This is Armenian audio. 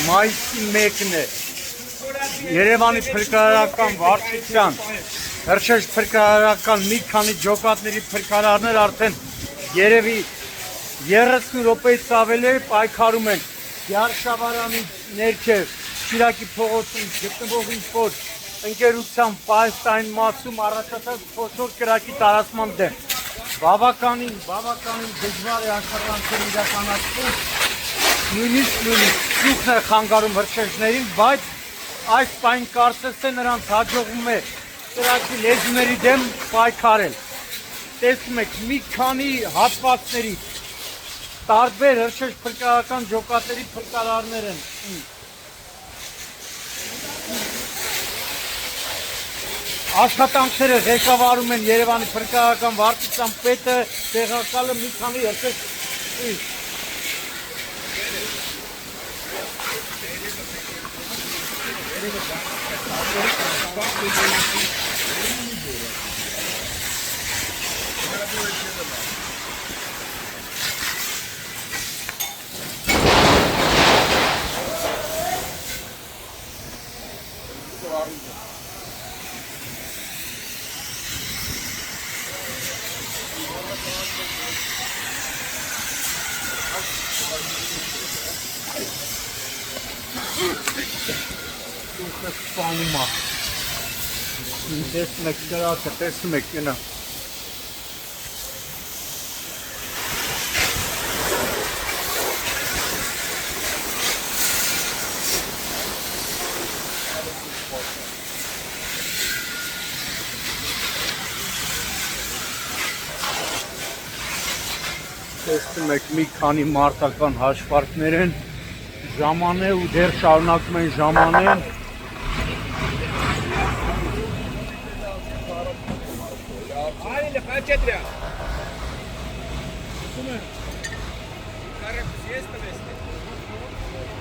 մայիսի 1-ն է Երևանի փրկարարական վարչության հրշեջ փրկարարական մի քանի ջոկատների փրկարարներ արդեն երևի 30 րոպեից ավելի պայքարում են Յարշավարանի ներքև Շիրակի փողոցում գտնվող ինչ-որ ընկերության պայստային մասում առաջացած փոքր կրակի տարածման դեմ բավականին դժվար է աշխատանքներ իրականացնել նույնիսկ շուխն է խանգարում հրշեջներին, բայց այս պայն կարծես թե նրանց հաջողվում է կրակի լեզուների դեմ պայքարել։ Տեսնում եք մի քանի հատվածների տարբեր հրշեջ փրկարարական ջոկատների փրկարարներ են։ Աշխատանքները ղեկավարում են Երևանի փրկարարական վարչության պետը, տեղակալը մի քանի հրշեջ սպանում է։ Տեսնում եք կրակը, տեսնում եք նա։ Տեսնում եք մի քանի մարտական հաշվարկներ են, ժաման է ու դեռ շարունակում են ժամանեն։ Правильно, хачатря. Каракус есть на месте?